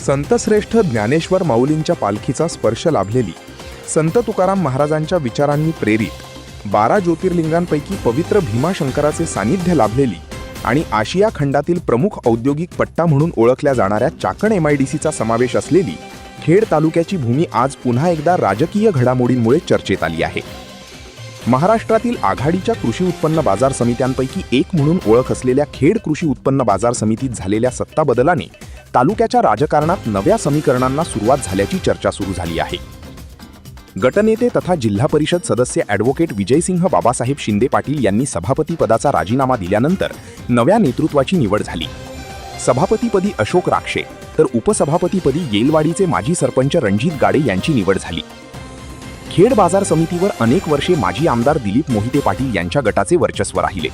संतश्रेष्ठ ज्ञानेश्वर माऊलींच्या पालखीचा स्पर्श लाभलेली, संत तुकाराम महाराजांच्या विचारांनी प्रेरित 12 ज्योतिर्लिंगांपैकी पवित्र भीमाशंकराचे सानिध्य लाभलेली आणि आशिया खंडातील प्रमुख औद्योगिक पट्टा म्हणून ओळखल्या जाणाऱ्या चाकण MIDCचा समावेश असलेली खेड तालुक्याची भूमी आज पुन्हा एकदा राजकीय घडामोडींमुळे चर्चेत आली आहे. महाराष्ट्रातील आघाडीच्या कृषी उत्पन्न बाजार समित्यांपैकी एक म्हणून ओळख असलेल्या खेड कृषी उत्पन्न बाजार समितीत झालेल्या सत्ता बदलाने तालुक्याच्या राजकारणात नव्या समीकरणांना सुरुवात झाल्याची चर्चा सुरू झाली आहे. गटनेते तथा जिल्हा परिषद सदस्य ॲडव्होकेट विजयसिंह बाबासाहेब शिंदे पाटील यांनी सभापतीपदाचा राजीनामा दिल्यानंतर नव्या नेतृत्वाची निवड झाली. सभापतीपदी अशोक राक्षे तर उपसभापतीपदी येलवाडीचे माजी सरपंच रणजित गाडे यांची निवड झाली. खेड बाजार समितीवर अनेक वर्षे माजी आमदार दिलीप मोहिते पाटील यांच्या गटाचे वर्चस्व राहिले.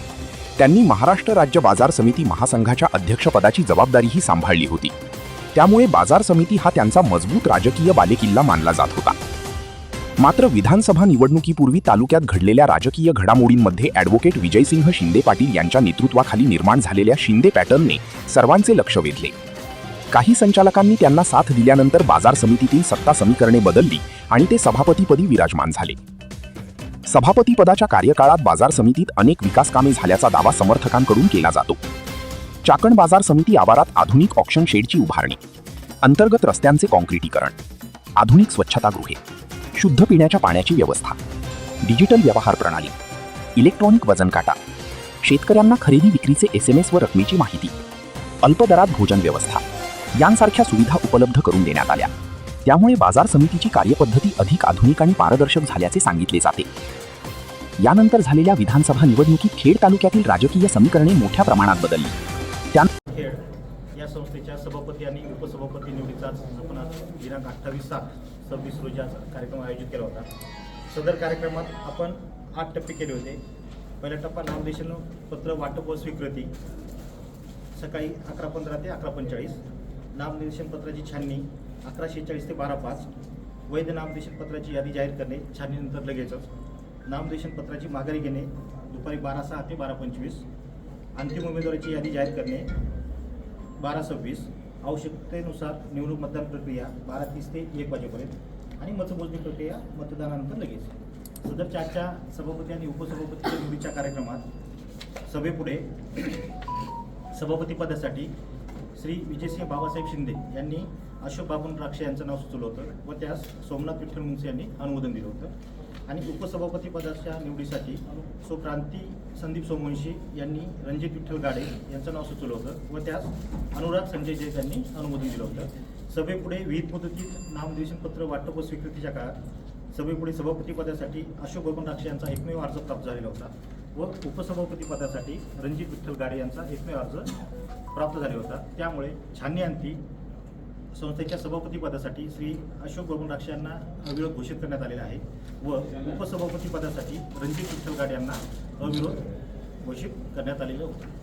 त्यांनी महाराष्ट्र राज्य बाजार समिती महासंघाच्या अध्यक्षपदाची जबाबदारीही सांभाळली होती. त्यामुळे बाजार समिती हा त्यांचा मजबूत राजकीय बालेकिल्ला मानला जात होता. मात्र विधानसभा निवडणुकीपूर्वी तालुक्यात घडलेल्या राजकीय घडामोडींमध्ये ॲडव्होकेट विजयसिंह शिंदे पाटील यांच्या नेतृत्वाखाली निर्माण झालेल्या शिंदे पॅटर्नने सर्वांचे लक्ष वेधले. काही संचालकांनी त्यांना साथ दिल्यानंतर बाजार समितीतील सत्ता समीकरणे बदलली आणि ते सभापतीपदी विराजमान झाले. सभापतीपदाच्या कार्यकाळात बाजार समितीत अनेक विकास कामे झाल्याचा दावा समर्थकांकडून केला जातो. चाकण बाजार समिती आवारात आधुनिक ऑक्शन शेडची उभारणी, अंतर्गत रस्त्यांचे कॉन्क्रिटीकरण, आधुनिक स्वच्छतागृहे, शुद्ध पिण्याच्या पाण्याची व्यवस्था, डिजिटल व्यवहार प्रणाली, इलेक्ट्रॉनिक वजन काटा, शेतकऱ्यांना खरेदी विक्रीचे SMS व रकमेची माहिती, अल्पदरात भोजन व्यवस्था यांसारख्या सुविधा उपलब्ध करून देण्यात आल्या. त्यामुळे बाजार समितीची कार्यपद्धती अधिक आधुनिक आणि पारदर्शक झाल्याचे सांगितले जाते. यानंतर झालेल्या विधानसभा निवडणुकीत खेड तालुक्यातील राजकीय समीकरणे मोठ्या प्रमाणात बदलली. खेड या संस्थेच्या सभापती आणि उपसभापती निवडीचा आपण दिनांक 28/7/26 रोजी कार्यक्रम आयोजित केला होता. सदर कार्यक्रमात आपण 8 टप्पे केले होते. पहिला टप्पा नामनिर्देशन पत्र वाटप व स्वीकृती सकाळी 11:15 ते 11:45. नामनिर्देशन पत्राची छाननी 11:46 ते 12:05. वैध नामनिर्देशन पत्राची यादी जाहीर करणे छाननीनंतर लगेचच. नामनिर्देशन पत्राची माघारी घेणे दुपारी 12:06 ते 12:25. अंतिम उमेदवाराची यादी जाहीर करणे 12:26. आवश्यकतेनुसार निवडणूक मतदान प्रक्रिया 12:30 ते 1 वाजेपर्यंत आणि मतमोजणी प्रक्रिया मतदानानंतर लगेच. सदरच्या आजच्या सभापती आणि उपसभापतीच्या निवडीच्या कार्यक्रमात सभेपुढे सभापतीपदासाठी श्री विजयसिंह बाबासाहेब शिंदे यांनी अशोक बाबून राक्षे यांचं नाव सुचवलं होतं व त्यास सोमनाथ विठ्ठल मुंगसे यांनी अनुमोदन दिलं होतं. आणि उपसभापतीपदाच्या निवडीसाठी क्रांती संदीप सोमवंशी यांनी रणजित विठ्ठल गाडे यांचं नाव सुचवलं होतं व त्यास अनुराग संजय जैन यांनी अनुमोदन दिलं होतं. सभेपुढे विहित मुदतीत नामनिर्देशन पत्र वाटप व स्वीकृतीच्या काळात सभेपुढे सभापतीपदासाठी अशोक बाबून राक्षे यांचा एकमेव अर्ज प्राप्त झालेला होता व उपसभापतीपदासाठी रणजित विठ्ठल गाडे यांचा एकमेव अर्ज प्राप्त झाले होता. त्यामुळे छाननीअंती संस्थेच्या सभापतीपदासाठी श्री अशोक बाबून राक्षे यांना अविरोध घोषित करण्यात आलेला आहे व उपसभापतीपदासाठी रणजित विठ्ठल गाडे यांना अविरोध घोषित करण्यात आलेलं होतं.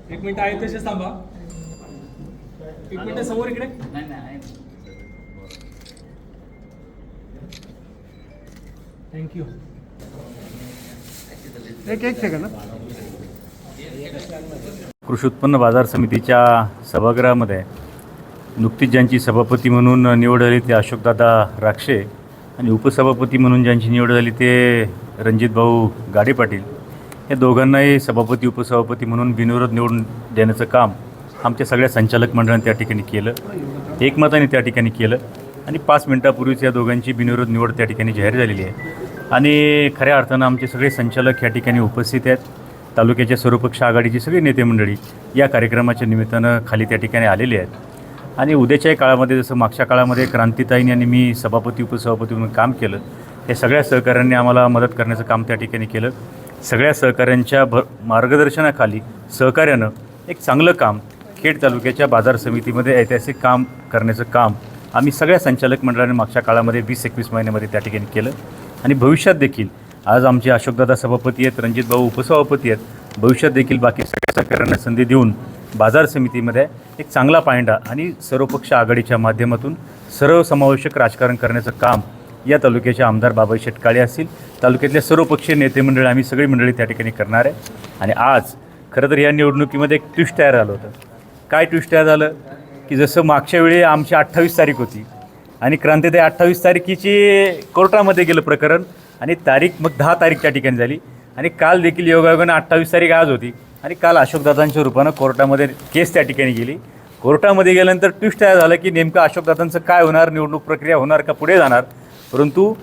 एक मिनिट आहे तसे थांबा. एक मिनिट समोर इकडे. थँक्यू. एक सेकंड. कृषी उत्पन्न बाजार समितीच्या सभागृहामध्ये नुकतीच ज्यांची सभापती म्हणून निवड झाली ते अशोकदादा राक्षे आणि उपसभापती म्हणून ज्यांची निवड झाली ते रणजितभाऊ गाडे पाटील या दोघांनाही सभापती उपसभापती म्हणून बिनविरोध निवडून देण्याचं काम आमच्या सगळ्या संचालक मंडळाने त्या ठिकाणी केलं. एकमताने त्या ठिकाणी केलं आणि 5 मिनिटापूर्वीच या दोघांची बिनविरोध निवड त्या ठिकाणी जाहीर झालेली आहे. आणि खऱ्या अर्थानं आमचे सगळे संचालक या ठिकाणी उपस्थित आहेत. तालुक्याच्या सर्वपक्ष आघाडीची सगळी नेते मंडळी या कार्यक्रमाच्या निमित्तानं खाली त्या ठिकाणी आलेली आहेत. आणि उद्याच्याही काळामध्ये जसं मागच्या काळामध्ये क्रांतीताईंनी आणि मी सभापती उपसभापती म्हणून काम केलं, हे सगळ्या सहकाऱ्यांनी आम्हाला मदत करण्याचं काम त्या ठिकाणी केलं. सगळ्या सहकाऱ्यांच्या मार्गदर्शनाखाली सहकार्यानं एक चांगलं काम खेड तालुक्याच्या बाजार समितीमध्ये ऐतिहासिक काम करण्याचं काम आम्ही सगळ्या संचालक मंडळाने मागच्या काळामध्ये 20-21 महिन्यामध्ये त्या ठिकाणी केलं. आणि भविष्यात देखील आज आमचे अशोकदादा सभापती आहेत, रणजितभाऊ उपसभापती आहेत, भविष्यात देखील बाकी सगळ्या सहकाऱ्यांना संधी देऊन बाजार समितीमध्ये एक चांगला पायंडा आणि सर्वपक्ष आघाडीच्या माध्यमातून सर्वसमावेशक राजकारण करण्याचं काम या तालुक्याचे आमदार बाबाई शेटकाळे असतील, तालुक्यातल्या सर्वपक्षीय नेते मंडळी, आम्ही सगळी मंडळी त्या ठिकाणी करणार आहे. आणि आज खरं तर या निवडणुकीमध्ये एक ट्विस्ट तयार झालं होतं. काय ट्विस्ट तयार झालं की जसं मागच्या वेळी आमची 28 तारीख होती आणि क्रांतिताई 28 तारखेची कोर्टामध्ये गेलं प्रकरण आणि तारीख मग 10 तारीख त्या ठिकाणी झाली. आणि काल देखील योगायोगानं 28 तारीख आज होती आणि काल अशोकदादांच्या रूपानं कोर्टामध्ये केस त्या ठिकाणी गेली. कोर्टामध्ये गेल्यानंतर ट्विस्ट तयार झालं की नेमकं अशोकदादांचं काय होणार, निवडणूक प्रक्रिया होणार का पुढे जाणार. परंतु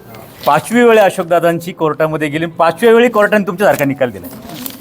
5वी वेळी अशोकदादांची कोर्टामध्ये गेली, 5व्या वेळी कोर्टाने तुमच्यासारखा निकाल दिला.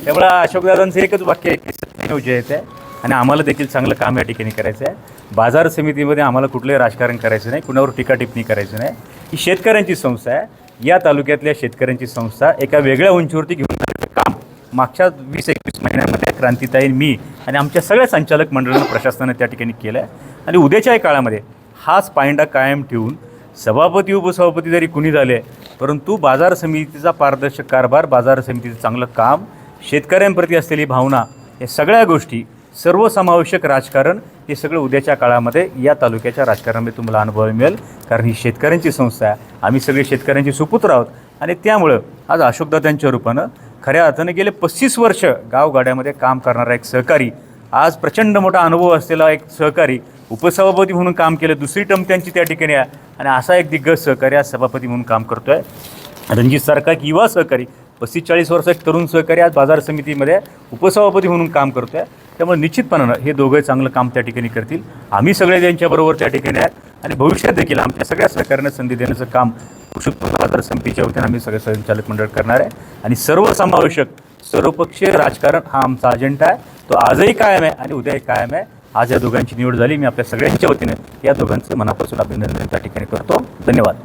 त्यामुळे अशोकदादांचं एकच वाक्य आहे की सत्य विजय आहे आणि आम्हाला देखील चांगलं काम या ठिकाणी करायचं आहे. बाजार समितीमध्ये आम्हाला कुठलंही राजकारण करायचं नाही, कुणावर टीकाटिप्पणी करायचं नाही. ही शेतकऱ्यांची संस्था आहे. या तालुक्यातल्या शेतकऱ्यांची संस्था एका वेगळ्या उंचीवरती घेऊन जाण्याचं काम मागच्या 20-21 महिन्यामध्ये क्रांतिताई, मी आणि आमच्या सगळ्या संचालक मंडळानं, प्रशासनानं त्या ठिकाणी केलं आहे. आणि उद्याच्याही काळामध्ये हाच पायंडा कायम ठेवून सभापती उपसभापती जरी कुणी झाले, परंतु बाजार समितीचा पारदर्शक कारभार, बाजार समितीचं चांगलं काम, शेतकऱ्यांप्रती असलेली भावना, या सगळ्या गोष्टी, सर्वसमावेशक राजकारण, हे सगळं उद्याच्या काळामध्ये या तालुक्याच्या राजकारणामध्ये तुम्हाला अनुभवायला मिळेल. कारण ही शेतकऱ्यांची संस्था आहे, आम्ही सगळे शेतकऱ्यांचे सुपुत्र आहोत. आणि त्यामुळं आज अशोकदादांच्या रूपानं खऱ्या अर्थानं गेले 35 वर्ष गावगाड्यामध्ये काम करणारा एक सहकारी, आज प्रचंड मोठा अनुभव असलेला एक सहकारी, उपसभापती म्हणून काम केलं, दुसरी टर्म त्यांची त्या ठिकाणी आहे. आणि असा एक दिग्गज सहकारी आज सभापती म्हणून काम करतो आहे. रणजितसारखा एक युवा सहकारी, 35-40 वर्ष एक तरुण सहकारी आज बाजार समितीमध्ये उपसभापती म्हणून काम करतो आहे. त्यामुळे निश्चितपणानं हे दोघंही चांगलं काम त्या ठिकाणी करतील. आम्ही सगळे त्यांच्याबरोबर त्या ठिकाणी आहेत आणि भविष्यात देखील आमच्या सगळ्या सहकार्यानं संधी देण्याचं काम कृषी उत्पन्न बाजार समितीच्या वतीने आम्ही सगळे संचालक मंडळ करणार आहे. आणि सर्वसमावेशक सर्वपक्षीय राजकारण हा आमचा अजेंडा आहे. तो आजही कायम आहे आणि उद्याही कायम आहे. आज या दोघांची निवड झाली. मी आपल्या सगळ्यांच्या वतीने या दोघांचं मनापासून अभिनंदन त्या ठिकाणी करतो. धन्यवाद.